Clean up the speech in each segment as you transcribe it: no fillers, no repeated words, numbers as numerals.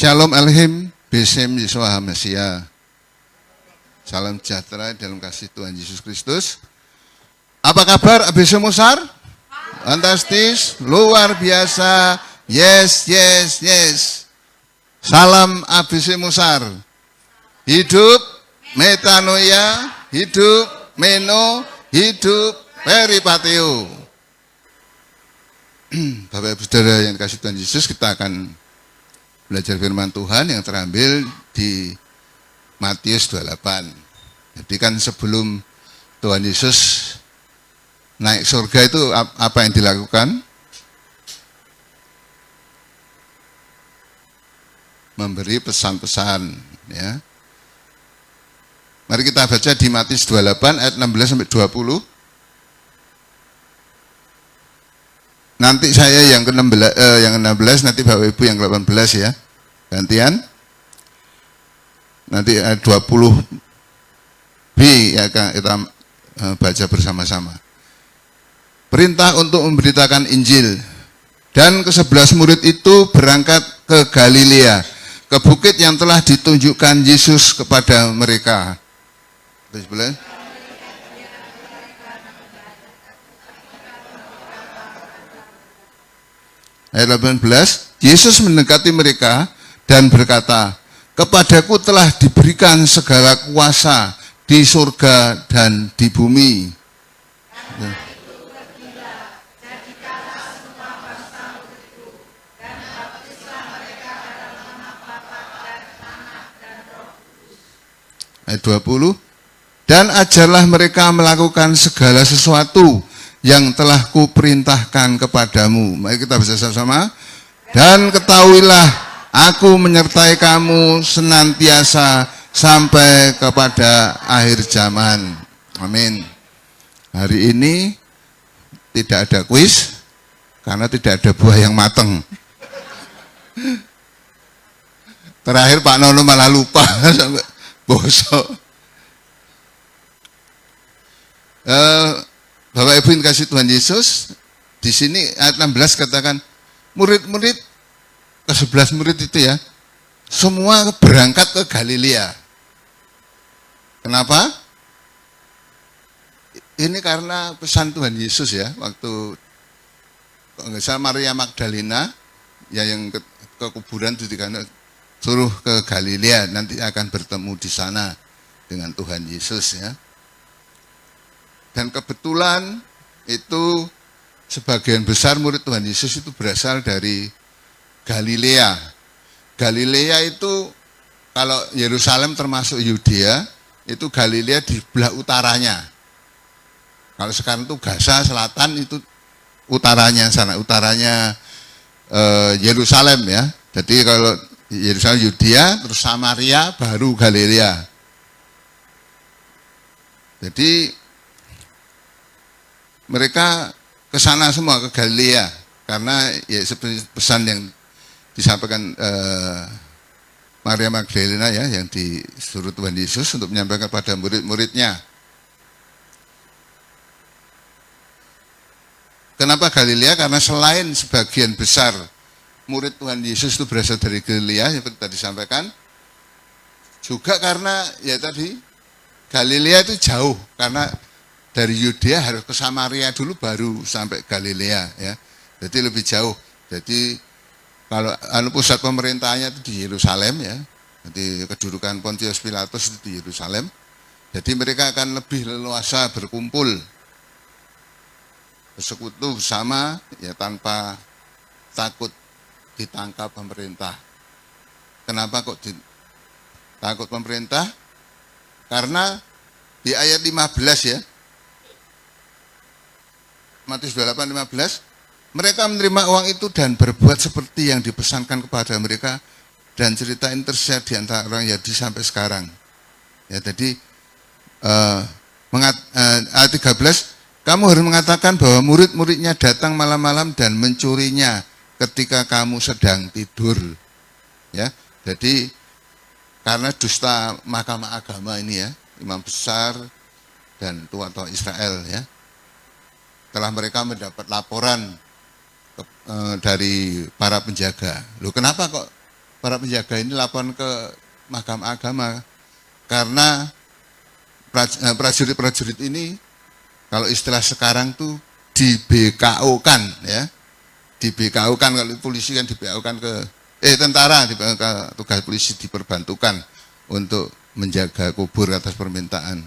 Shalom Alhim, Besem Yesua Mesia. Salam sejahtera dalam kasih Tuhan Yesus Kristus. Apa kabar ABC Musar? Fantastis, luar biasa. Yes, yes, yes. Salam ABC Musar. Hidup metanoia, hidup meno, hidup peripateo. Bapak Ibu Saudara yang dikasihi Tuhan Yesus, kita akan belajar firman Tuhan yang terambil di Matius 28. Jadi kan sebelum Tuhan Yesus naik surga itu apa yang dilakukan? Memberi pesan-pesan, ya. Mari kita baca di Matius 28 ayat 16 sampai 20. Nanti saya yang ke-16, yang 16, nanti Bapak Ibu yang ke-18 ya. Gantian. Nanti ayat 20b ya kita baca bersama-sama. Perintah untuk memberitakan Injil. Dan ke-11 murid itu berangkat ke Galilea, ke bukit yang telah ditunjukkan Yesus kepada mereka. Terus ayat 18, Yesus mendekati mereka dan berkata, kepadaku telah diberikan segala kuasa di surga dan di bumi. Ayat 20, dan ajarlah mereka melakukan segala sesuatu yang telah kuperintahkan kepadamu. Mari kita bisa sama-sama. Dan ketahuilah, aku menyertai kamu senantiasa sampai kepada akhir zaman. Amin. Hari ini tidak ada kuis, karena tidak ada buah yang matang. Terakhir Pak Nono malah lupa, sampai bosok. Bapak Ibu yang kasih Tuhan Yesus, di sini ayat 16 katakan murid-murid, ke-11 murid itu ya, semua berangkat ke Galilea. Kenapa? Ini karena pesan Tuhan Yesus ya, waktu nggak salah Maria Magdalena ya yang ke kuburan itu dikatakan suruh ke Galilea, nanti akan bertemu di sana dengan Tuhan Yesus ya. Dan kebetulan itu sebagian besar murid Tuhan Yesus itu berasal dari Galilea. Galilea itu kalau Yerusalem termasuk Yudea, itu Galilea di belah utaranya. Kalau sekarang itu Gaza selatan itu utaranya, sana utaranya Yerusalem ya. Jadi kalau Yerusalem Yudea, terus Samaria, baru Galilea. Jadi mereka ke sana semua, ke Galilea, karena ya seperti pesan yang disampaikan Maria Magdalena ya, yang disuruh Tuhan Yesus untuk menyampaikan pada murid-muridnya. Kenapa Galilea? Karena selain sebagian besar murid Tuhan Yesus itu berasal dari Galilea, seperti tadi disampaikan, juga karena ya tadi Galilea itu jauh, karena dari Yudea harus ke Samaria dulu baru sampai Galilea ya. Jadi lebih jauh. Jadi kalau pusat pemerintahnya itu di Yerusalem ya. Jadi kedudukan Pontius Pilatus itu di Yerusalem. Jadi mereka akan lebih leluasa berkumpul, bersekutu bersama ya, tanpa takut ditangkap pemerintah. Kenapa kok takut pemerintah? Karena di ayat 15 ya, Matius 28:15, mereka menerima uang itu dan berbuat seperti yang dipesankan kepada mereka, dan cerita ini tersiar di antara orang Yahudi sampai sekarang. Ya, jadi ayat 13, kamu harus mengatakan bahwa murid-muridnya datang malam-malam dan mencurinya ketika kamu sedang tidur. Ya, jadi karena dusta mahkamah agama ini ya, imam besar dan tua-tua Israel ya, setelah mereka mendapat laporan dari para penjaga, loh kenapa kok para penjaga ini laporan ke Mahkamah Agama karena prajurit-prajurit ini kalau istilah sekarang tuh di BKO-kan ya. Di BKO-kan, kalau polisi kan di BKO-kan ke tentara di tugas polisi diperbantukan untuk menjaga kubur atas permintaan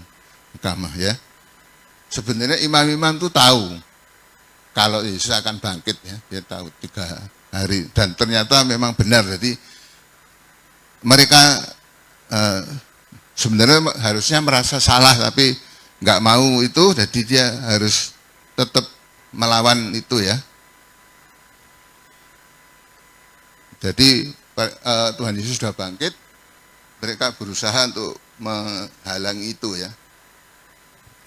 agama ya. Sebenarnya imam-imam tuh tahu kalau Yesus akan bangkit ya, dia tahu 3 hari dan ternyata memang benar. Jadi mereka sebenarnya harusnya merasa salah tapi nggak mau itu, jadi dia harus tetap melawan itu ya. Jadi Tuhan Yesus sudah bangkit, mereka berusaha untuk menghalangi itu ya.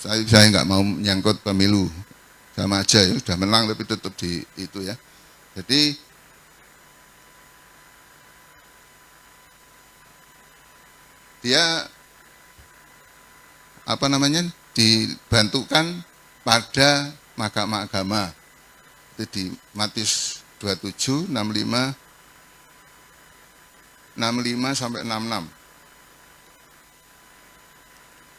Saya nggak mau menyangkut pemilu, sama aja ya, sudah menang tapi tetap di itu ya. Jadi dia dibantukan pada Mahkamah Agama. Itu di Matius 27, 65 sampai 66.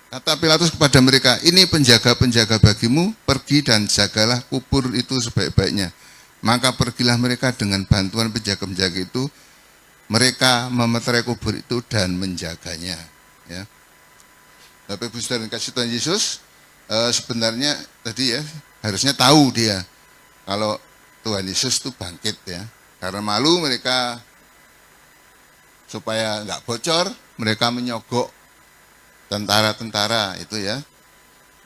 Kata Pilatus kepada mereka, ini penjaga-penjaga bagimu, pergi dan jagalah kubur itu sebaik-baiknya. Maka pergilah mereka dengan bantuan penjaga-penjaga itu, mereka memeterai kubur itu dan menjaganya. Ya. Bapak Ibu Saudara kasih Tuhan Yesus, sebenarnya tadi ya harusnya tahu dia kalau Tuhan Yesus itu bangkit ya. Karena malu mereka supaya nggak bocor, mereka menyogok tentara-tentara itu ya.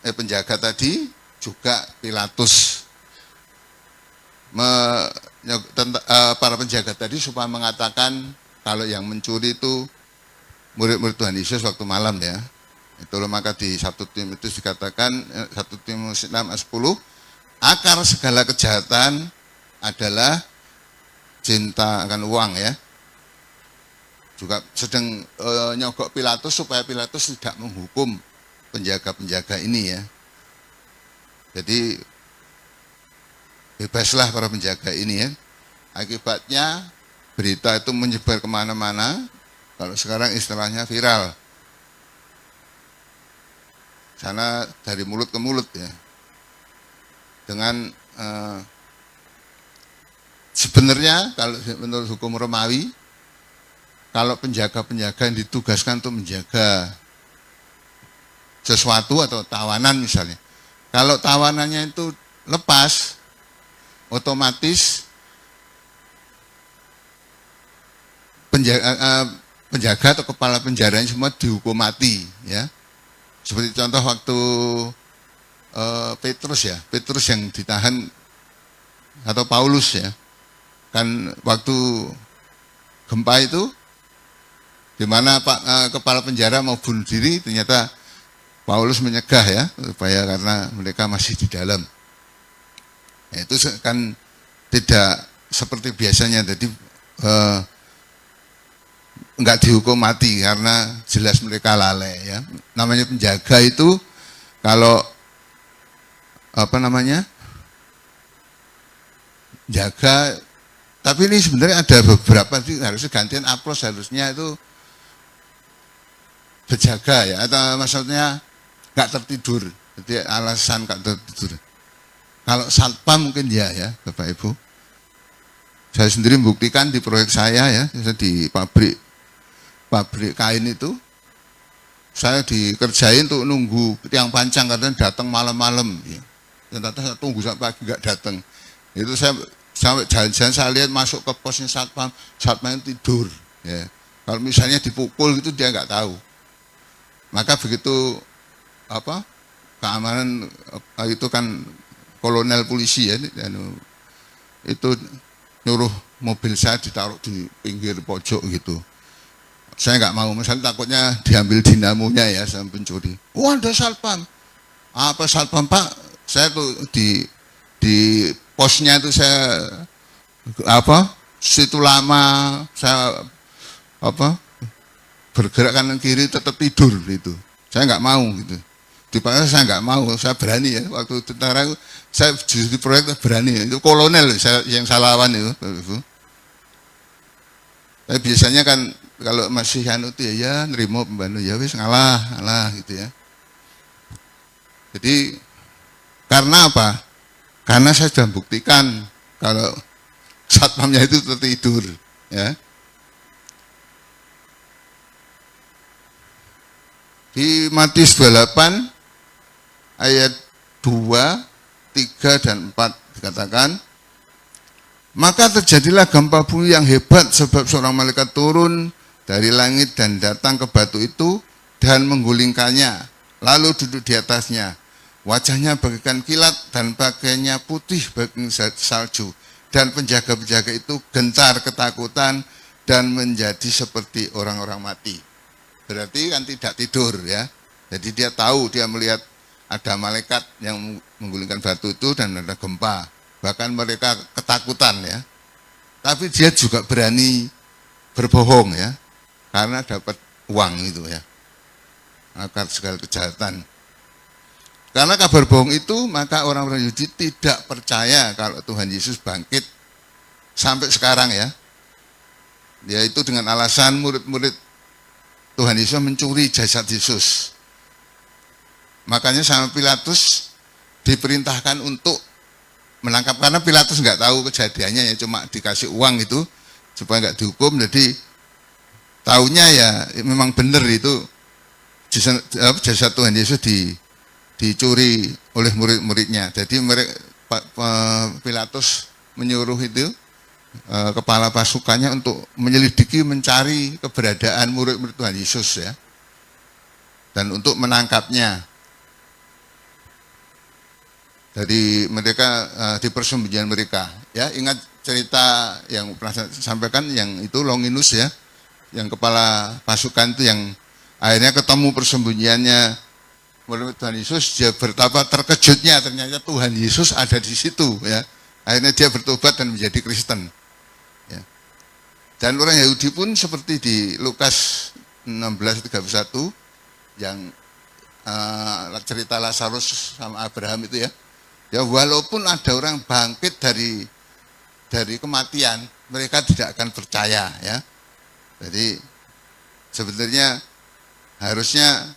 Penjaga tadi juga Pilatus para penjaga tadi supaya mengatakan kalau yang mencuri itu murid-murid Tuhan Yesus waktu malam ya. Itulah maka di 1 Timotius dikatakan 1 Timotius 6 ayat 10, akar segala kejahatan adalah cinta akan uang ya. Juga sedang nyogok Pilatus supaya Pilatus tidak menghukum penjaga-penjaga ini ya. Jadi bebaslah para penjaga ini ya. Akibatnya berita itu menyebar kemana-mana. Kalau sekarang istilahnya viral. Sana dari mulut ke mulut ya. Dengan sebenarnya kalau menurut hukum Romawi, kalau penjaga-penjaga yang ditugaskan untuk menjaga sesuatu atau tawanan misalnya, kalau tawanannya itu lepas, otomatis penjaga atau kepala penjaranya semua dihukum mati ya. Seperti contoh waktu Petrus yang ditahan atau Paulus ya, kan waktu gempa itu di mana kepala penjara mau bunuh diri, ternyata Paulus menyegah ya, supaya karena mereka masih di dalam. Ya, itu kan tidak seperti biasanya, jadi enggak dihukum mati karena jelas mereka lalai ya. Namanya penjaga itu kalau jaga, tapi ini sebenarnya ada beberapa sih, harusnya gantian aplos, harusnya itu berjaga ya, atau maksudnya nggak tertidur, jadi alasan nggak tertidur. Kalau satpam mungkin ya Bapak Ibu. Saya sendiri membuktikan di proyek saya ya, di pabrik kain itu, saya dikerjain untuk nunggu tiang pancang karena datang malam-malam. Ya. Ternyata saya tunggu sampai pagi nggak datang. Itu saya sampai jalan-jalan saya lihat masuk ke posnya satpam tidur. Ya. Kalau misalnya dipukul itu dia nggak tahu. Maka begitu keamanan itu kan kolonel polisi ya, itu nyuruh mobil saya ditaruh di pinggir pojok gitu. Saya nggak mau, misalnya takutnya diambil dinamonya ya sama pencuri. Wah, ada satpam. Apa satpam Pak? Saya tuh di posnya itu saya situ lama, saya bergerak kanan kiri tetap tidur gitu. Saya nggak mau gitu. Dipaksa saya nggak mau, saya berani ya. Waktu tentara saya di proyek berani. Itu kolonel yang saya lawan itu. Tapi biasanya kan kalau masih anu itu ya nerimo pembantu ya wis ngalah gitu ya. Jadi karena apa? Karena saya sudah buktikan kalau satpamnya itu tertidur, ya. Di Matius 28 ayat 2, 3 dan 4 dikatakan, maka terjadilah gempa bumi yang hebat sebab seorang malaikat turun dari langit dan datang ke batu itu dan menggulingkannya, lalu duduk di atasnya. Wajahnya bagaikan kilat dan pakaiannya putih bagaikan salju. Dan penjaga-penjaga itu gentar ketakutan dan menjadi seperti orang-orang mati. Berarti kan tidak tidur ya. Jadi dia tahu, dia melihat ada malaikat yang menggulingkan batu itu dan ada gempa. Bahkan mereka ketakutan ya. Tapi dia juga berani berbohong ya. Karena dapat uang itu ya. Akar segala kejahatan. Karena kabar bohong itu, maka orang-orang Yahudi tidak percaya kalau Tuhan Yesus bangkit sampai sekarang ya. Yaitu dengan alasan murid-murid Tuhan Yesus mencuri jasad Yesus. Makanya sama Pilatus diperintahkan untuk menangkap, karena Pilatus nggak tahu kejadiannya ya, cuma dikasih uang itu supaya nggak dihukum. Jadi taunya ya memang benar itu jasad Tuhan Yesus dicuri oleh murid-muridnya. Jadi Pilatus menyuruh itu kepala pasukannya untuk menyelidiki, mencari keberadaan murid-murid Tuhan Yesus ya, dan untuk menangkapnya. Dari mereka di persembunyian mereka ya. Ingat cerita yang pernah saya sampaikan yang itu Longinus ya, yang kepala pasukan itu yang akhirnya ketemu persembunyiannya murid Tuhan Yesus. Dia betapa terkejutnya ternyata Tuhan Yesus ada di situ ya. Akhirnya dia bertobat dan menjadi Kristen ya. Dan orang Yahudi pun seperti di Lukas 16:31 yang cerita Lazarus sama Abraham itu ya. Ya walaupun ada orang bangkit dari kematian, mereka tidak akan percaya ya. Jadi sebenarnya harusnya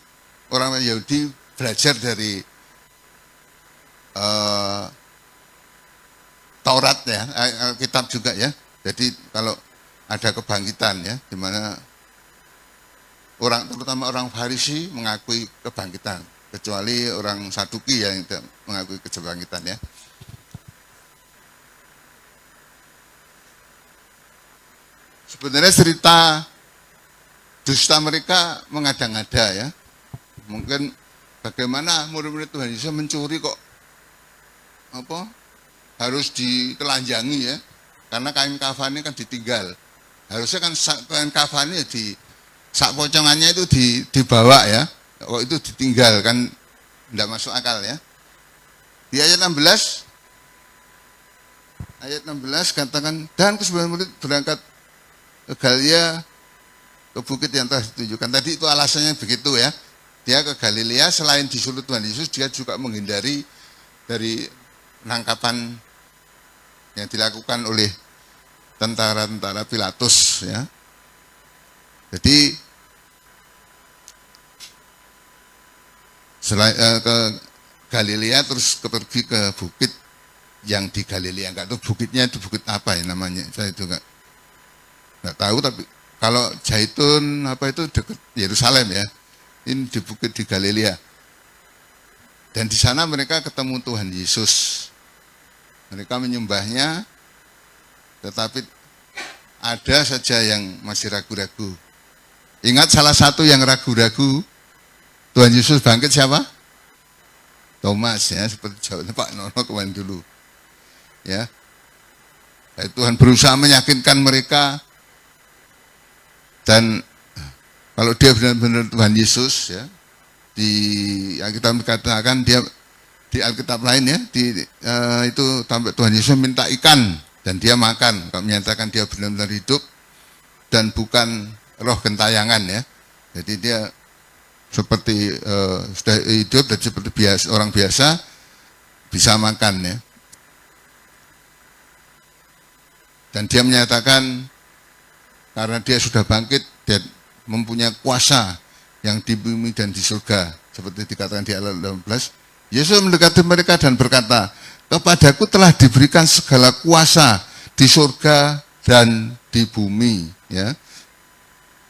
orang Yahudi belajar dari Taurat ya, Alkitab juga ya. Jadi kalau ada kebangkitan ya, di mana terutama orang Farisi mengakui kebangkitan, kecuali orang Saduki yang tidak mengakui kebangkitan ya. Sebenarnya cerita dusta mereka mengada-ngada ya. Mungkin bagaimana murid-murid Tuhan Yesus mencuri kok harus ditelanjangi ya, karena kain kafani kan ditinggal. Harusnya kan kain kafani di sak pocongannya itu dibawa ya, kok itu ditinggal kan, tidak masuk akal ya. Di ayat 16 katakan, dan ke-9 murid berangkat ke Galilea, ke bukit yang telah ditunjukkan. Tadi itu alasannya begitu ya. Dia ke Galilea, selain disuruh Tuhan Yesus, dia juga menghindari dari penangkapan yang dilakukan oleh tentara-tentara Pilatus ya. Jadi selain ke Galilea terus pergi ke bukit yang di Galilea, enggak tahu bukitnya itu bukit apa ya namanya, saya juga enggak tahu, tapi kalau Zaitun apa itu dekat Yerusalem ya. Ini di bukit di Galilea. Dan di sana mereka ketemu Tuhan Yesus. Mereka menyembahnya, tetapi ada saja yang masih ragu-ragu. Ingat salah satu yang ragu-ragu Tuhan Yesus bangkit siapa? Thomas ya, seperti jawabnya Pak Nono kemarin dulu. Ya. Tuhan berusaha meyakinkan mereka, dan kalau dia benar-benar Tuhan Yesus ya, di Alkitab dikatakan dia di Alkitab lain ya, itu sampai Tuhan Yesus minta ikan dan dia makan, kalau menyatakan dia benar-benar hidup dan bukan roh gentayangan ya. Jadi dia seperti sudah hidup dan seperti orang biasa bisa makan ya. Dan dia menyatakan karena dia sudah bangkit dan mempunyai kuasa yang di bumi dan di surga. Seperti dikatakan di ayat 18, Yesus mendekati mereka dan berkata, kepadaku telah diberikan segala kuasa di surga dan di bumi. Ya,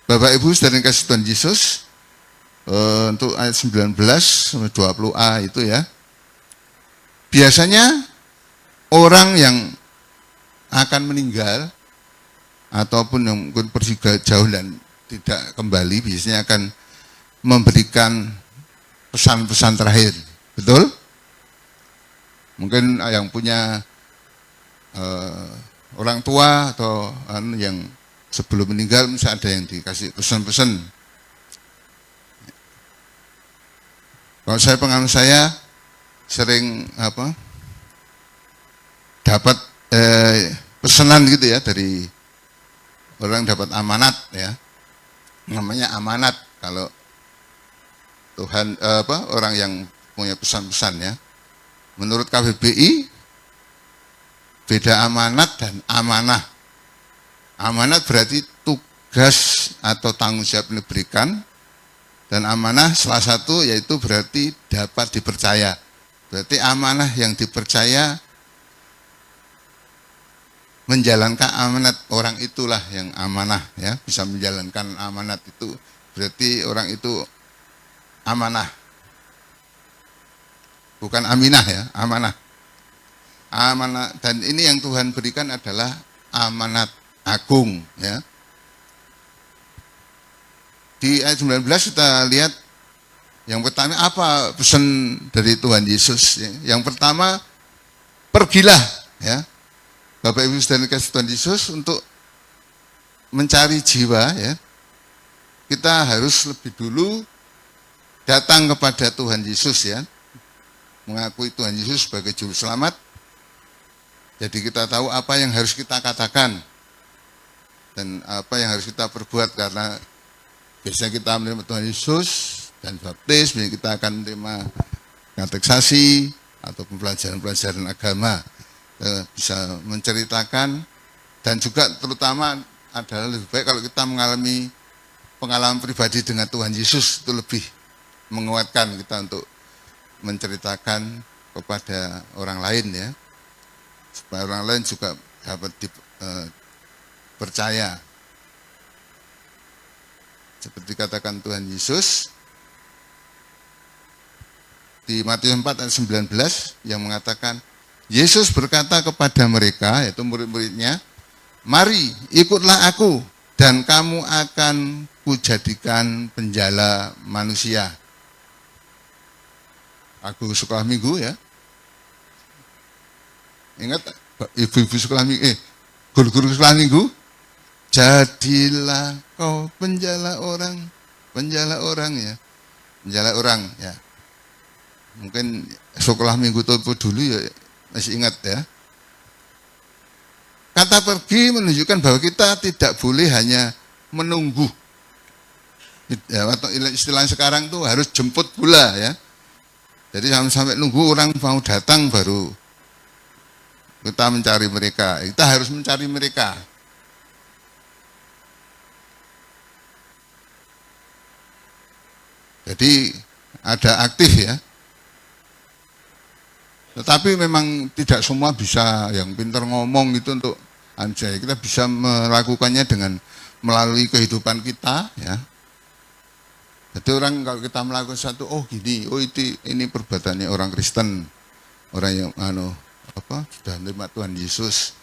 Bapak Ibu saudara yang kasih Tuhan Yesus, untuk ayat 19 sampai 20a itu ya, biasanya orang yang akan meninggal ataupun yang mungkin pergi jauh dan tidak kembali biasanya akan memberikan pesan-pesan terakhir, betul? Mungkin yang punya orang tua atau yang sebelum meninggal misalnya ada yang dikasih pesan-pesan. Kalau saya pengalaman saya sering dapat pesanan gitu ya dari orang, dapat amanat ya, namanya amanat kalau Tuhan orang yang punya pesan-pesan ya. Menurut KBBI beda amanat dan amanah. Amanat berarti tugas atau tanggung jawab yang diberikan, dan amanah salah satu yaitu berarti dapat dipercaya. Berarti amanah yang dipercaya, menjalankan amanat orang itulah yang amanah ya, bisa menjalankan amanat itu berarti orang itu amanah. Bukan aminah ya, amanah. Amanah, dan ini yang Tuhan berikan adalah amanat agung ya. Di ayat 19 kita lihat yang pertama apa pesan dari Tuhan Yesus ya. Yang pertama, pergilah ya. Bapak Ibu saudara kasih Tuhan Yesus, untuk mencari jiwa ya, kita harus lebih dulu datang kepada Tuhan Yesus ya, mengakui Tuhan Yesus sebagai juru selamat. Jadi kita tahu apa yang harus kita katakan dan apa yang harus kita perbuat, karena biasanya kita menerima Tuhan Yesus dan baptis, kita akan menerima kateksasi atau pelajaran-pelajaran agama, bisa menceritakan, dan juga terutama adalah lebih baik kalau kita mengalami pengalaman pribadi dengan Tuhan Yesus, itu lebih menguatkan kita untuk menceritakan kepada orang lain ya, supaya orang lain juga dapat dipercaya. Seperti katakan Tuhan Yesus di Matius 4 ayat 19 yang mengatakan, Yesus berkata kepada mereka, yaitu murid-muridnya, mari ikutlah aku dan kamu akan kujadikan penjala manusia. Aku sekolah minggu ya. Ingat ibu-ibu sekolah minggu, guru-guru sekolah minggu, jadilah kau penjala orang ya, penjala orang ya. Mungkin sekolah minggu Topo dulu ya masih ingat ya. Kata pergi menunjukkan bahwa kita tidak boleh hanya menunggu. Ya, atau istilahnya sekarang tuh harus jemput bola ya. Jadi sampai nunggu orang mau datang baru kita mencari mereka. Kita harus mencari mereka. Jadi ada aktif ya. Tetapi memang tidak semua bisa yang pintar ngomong itu untuk anjay. Kita bisa melakukannya dengan melalui kehidupan kita ya. Jadi orang kalau kita melakukan satu, oh gini, oh ini perbuatannya orang Kristen, orang yang sudah menerima Tuhan Yesus,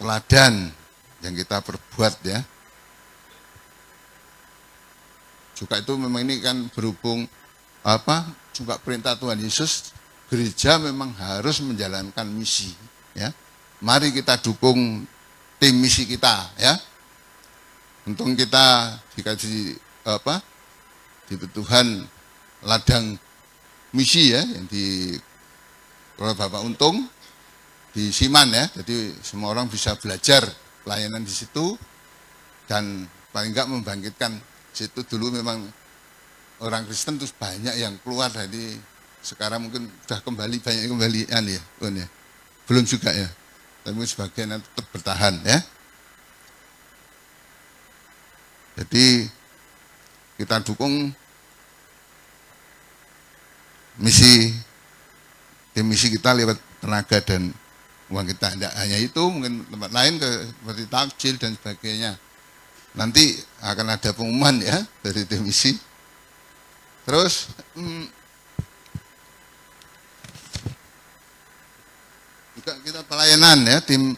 teladan yang kita perbuat ya. Juga itu memang ini kan berhubung juga perintah Tuhan Yesus, gereja memang harus menjalankan misi ya. Mari kita dukung tim misi kita ya. Untung kita dikasih di Tuhan ladang misi ya, yang oleh Bapak Untung di Siman ya. Jadi semua orang bisa belajar pelayanan di situ dan paling enggak membangkitkan. Situ dulu memang orang Kristen terus banyak yang keluar, dari sekarang mungkin sudah kembali, banyak kembalian ya, belum juga ya, tapi sebagian tetap bertahan ya. Jadi kita dukung misi, tim misi kita lewat tenaga dan uang kita. Tidak hanya itu, mungkin tempat lain seperti takjil dan sebagainya. Nanti akan ada pengumuman ya dari tim misi. Terus juga kita pelayanan ya, tim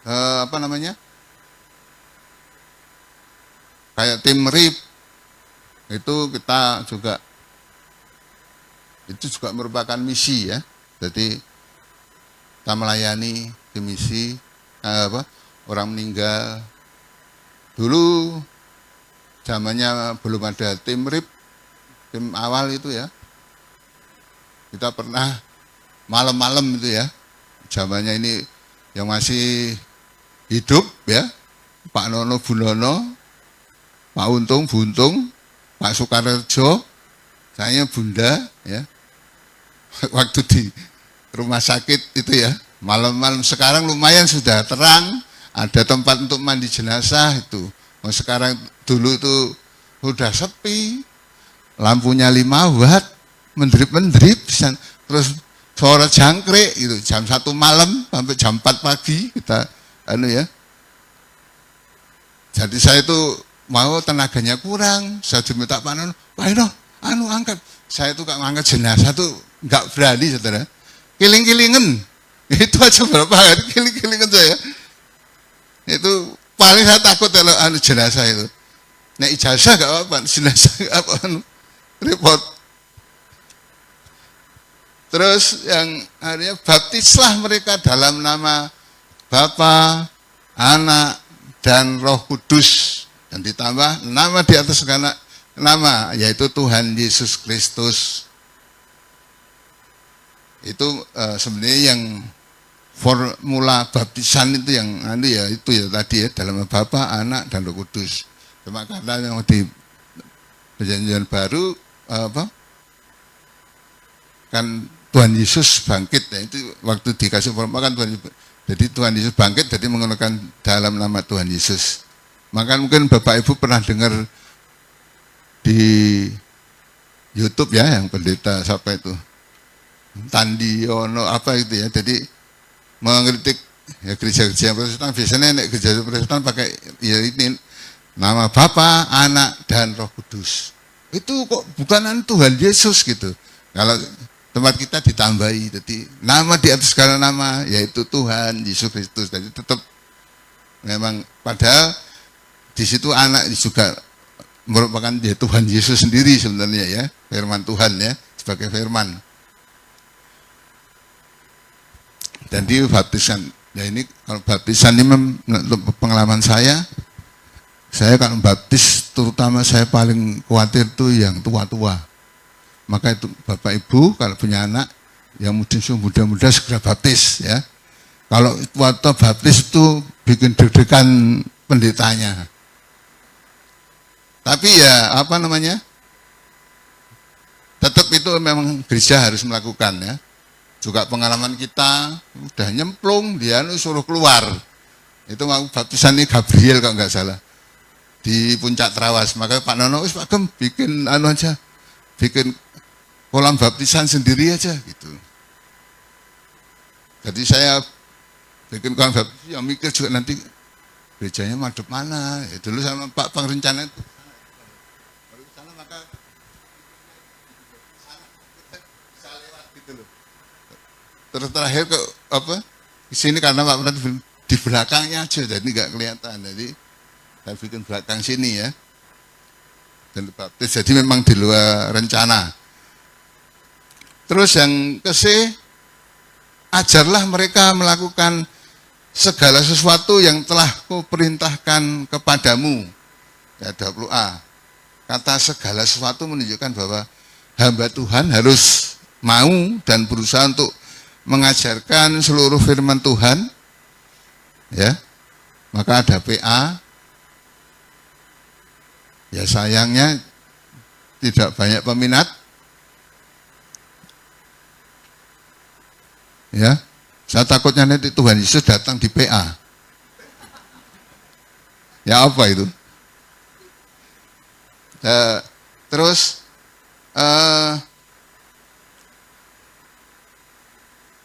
apa namanya, kayak tim RIP itu kita juga, itu juga merupakan misi ya. Jadi kita melayani tim misi, orang meninggal. Dulu zamannya belum ada tim RIP, tim awal itu ya, kita pernah malam-malam itu ya, zamannya ini yang masih hidup ya, Pak Nono Bu Nono, Pak Untung Buntung, Pak Sukarejo, saya Bunda ya, waktu di rumah sakit itu ya, malam-malam. Sekarang lumayan sudah terang, ada tempat untuk mandi jenazah itu. Sekarang dulu itu udah sepi, lampunya 5 watt, mendrip-mendrip, terus suara jangkrik gitu, jam 1 malam sampai jam 4 pagi kita ya. Jadi saya itu mau tenaganya kurang, saya diminta Pak Nono, Pak Ino, angkat. Saya itu gak ngangkat jenazah tuh gak berani, saudara. Kiling-kilingen, itu aja berapa hari kiling-kilingen saya. Itu paling saya takut kalau jenazah itu. Nah ijazah gak apa-apa, jenazah gak apa-apa, repot. Terus yang akhirnya baptislah mereka dalam nama Bapa, Anak, dan Roh Kudus. Dan ditambah nama di atas segala nama, yaitu Tuhan Yesus Kristus. Itu sebenarnya yang formula baptisan itu yang itu ya tadi ya, dalam nama Bapa, Anak, dan Roh Kudus. Cuma karena yang di Perjanjian Baru kan Tuhan Yesus bangkit ya, itu waktu dikasih formula kan Tuhan Yesus, jadi Tuhan Yesus bangkit, jadi menggunakan dalam nama Tuhan Yesus. Maka mungkin Bapak Ibu pernah dengar di YouTube ya, yang pendeta siapa itu, Tandiono apa itu ya, jadi mengkritik ya gereja-gereja Protestan. Biasanya gereja Protestan pakai ya ini nama Bapa, Anak, dan Roh Kudus. Itu kok bukan Tuhan Yesus gitu. Kalau tempat kita ditambahi, jadi nama di atas segala nama, yaitu Tuhan Yesus Kristus. Jadi tetap memang, padahal di situ anak juga merupakan ya Tuhan Yesus sendiri sebenarnya ya, firman Tuhan ya, sebagai firman. Dan di baptisan, ya ini kalau baptisan ini menurut pengalaman saya kalau baptis terutama saya paling khawatir tuh yang tua-tua. Maka itu Bapak Ibu kalau punya anak yang muda-muda segera baptis ya. Kalau tua-tua baptis itu bikin deg-degan pendetanya. Tapi ya apa namanya, tetap itu memang gereja harus melakukan ya. Juga pengalaman kita udah nyemplung, dia suruh keluar. Itu mau baptisan ini Gabriel kalau nggak salah di Puncak Trawas. Maka Pak Nono, Pak Gem bikin aja, bikin kolam baptisan sendiri aja gitu. Jadi saya bikin kolam baptisan, yang mikir juga nanti gerejanya madep mana. Ya, dulu sama Pak Pangrencana itu. Sana maka bisa lewat gitu loh. Terus terakhir ke di sini karena Pak Pangrencana di belakangnya aja, jadi nggak kelihatan. Jadi saya bikin belakang sini ya. Dan baptis, jadi memang di luar rencana. Terus yang ajarlah mereka melakukan segala sesuatu yang telah kuperintahkan kepadamu. Ya 20a. Kata segala sesuatu menunjukkan bahwa hamba Tuhan harus mau dan berusaha untuk mengajarkan seluruh firman Tuhan. Ya. Maka ada PA. Ya sayangnya tidak banyak peminat. Ya, saya takutnya nanti Tuhan Yesus datang di PA. Ya apa itu? Terus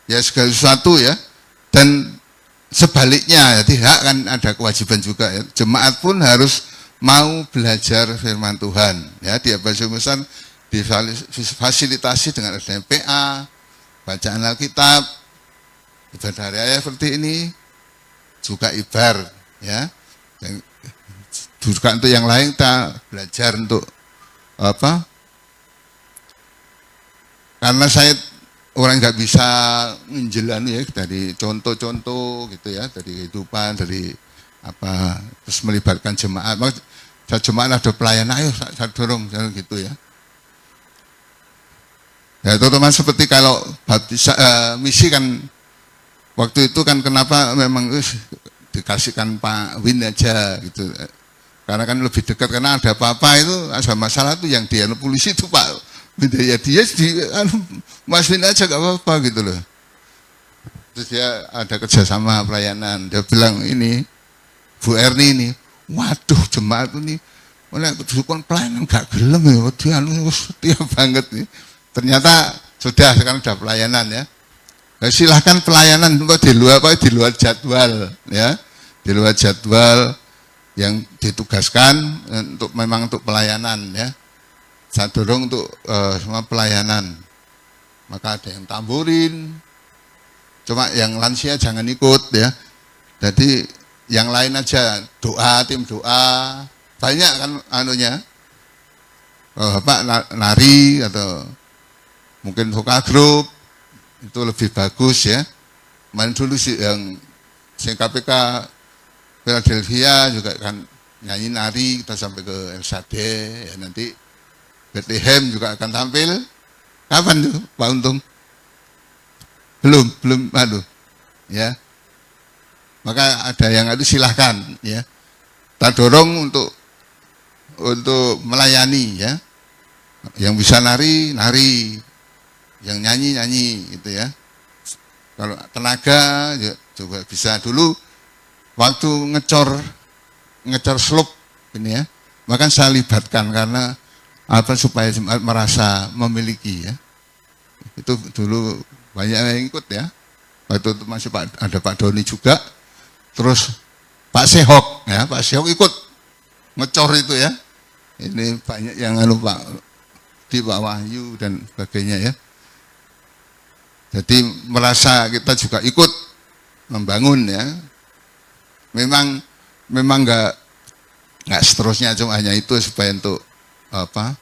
ya segala sesuatu ya, dan sebaliknya jadi hak kan ada kewajiban juga ya. Jemaat pun harus mau belajar firman Tuhan ya. Di Abbas Musan difasilitasi dengan adanya PA, bacaan Alkitab, ibadah raya seperti ini, juga ibar ya. Dan juga untuk yang lain kita belajar untuk apa? Karena saya orang nggak bisa menjelani ya dari contoh-contoh gitu ya, dari kehidupan, dari apa, terus melibatkan jemaat. Jemaat ada pelayanan, ayo saya dorong gitu ya. Ya terutama seperti kalau misi kan waktu itu kan kenapa memang dikasihkan Pak Win aja gitu. Karena kan lebih dekat, karena ada apa-apa itu ada masalah tuh yang dia polisi itu Pak Win ya, dia di Mas Win aja gak apa-apa gitu loh. Terus dia ada kerjasama pelayanan, dia bilang ini Bu Erni ini, waduh jemaat ini oleh dukun pelayanan gak gelem ya, dia setia banget nih. Ternyata sudah, sekarang sudah pelayanan ya. Nah, silahkan pelayanan di luar jadwal ya, di luar jadwal yang ditugaskan untuk memang untuk pelayanan ya. Saya dorong untuk semua pelayanan. Maka ada yang tamburin, cuma yang lansia jangan ikut ya. Jadi yang lain aja doa, tim doa, banyak kan anunya. Pak nari atau mungkin vokal grup itu lebih bagus ya. Main dulu sih yang KPK Philadelphia juga kan nyanyi nari, kita sampai ke El Sade ya, nanti Bethlehem juga akan tampil. Kapan tuh Pak Untung? Belum aduh ya. Maka ada yang itu silahkan ya. Kita dorong untuk melayani ya. Yang bisa nari, yang nyanyi gitu ya. Kalau tenaga ya, coba bisa dulu waktu ngecor slope ini ya, maka saya libatkan karena apa, supaya jemaat merasa memiliki ya. Itu dulu banyak yang ikut ya. Waktu itu masih ada Pak Doni juga, terus Pak Sehok ya, Pak Sehok ikut ngecor itu ya. Ini banyak yang Pak Wahyu dan sebagainya ya. Jadi merasa kita juga ikut membangun ya. Memang nggak seterusnya, cuma hanya itu supaya untuk apa,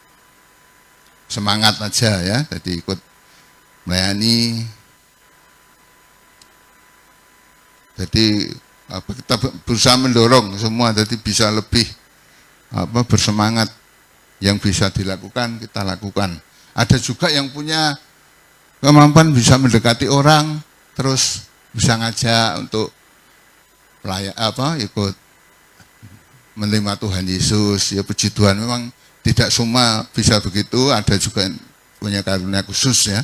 semangat aja ya. Jadi ikut melayani. Jadi apa, kita berusaha mendorong semua jadi bisa lebih apa, bersemangat. Yang bisa dilakukan kita lakukan. Ada juga yang punya kemampuan bisa mendekati orang, terus bisa ngajak untuk ikut menerima Tuhan Yesus ya. Puji Tuhan, memang tidak semua bisa begitu, ada juga yang punya karunia khusus ya.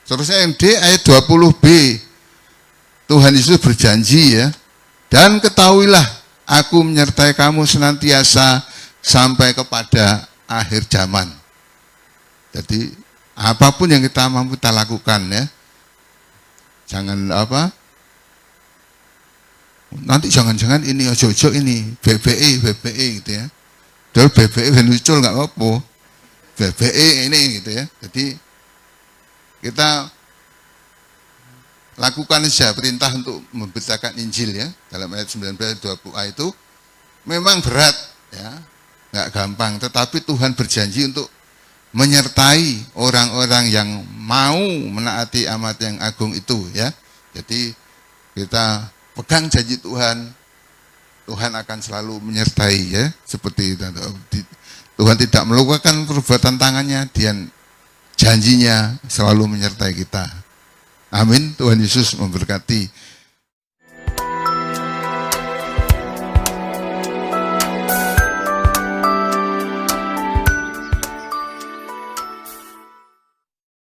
Terusnya yang D ayat 20b, Tuhan Yesus berjanji ya, dan ketahuilah aku menyertai kamu senantiasa sampai kepada akhir zaman. Jadi apapun yang kita mampu kita lakukan ya. Jangan apa, nanti jangan-jangan ini ojo-ojo ini BBI gitu ya. Dulu BBI muncul nggak apa-apa, BBI ini gitu ya. Jadi kita lakukan saja perintah untuk memberitakan Injil ya. Dalam ayat 19-20a itu memang berat ya, nggak gampang, tetapi Tuhan berjanji untuk menyertai orang-orang yang mau menaati amat yang agung itu ya. Jadi kita pegang janji Tuhan, Tuhan akan selalu menyertai ya, seperti itu. Tuhan tidak melakukan perbuatan tangannya, Dia janjinya selalu menyertai kita. Amin. Tuhan Yesus memberkati.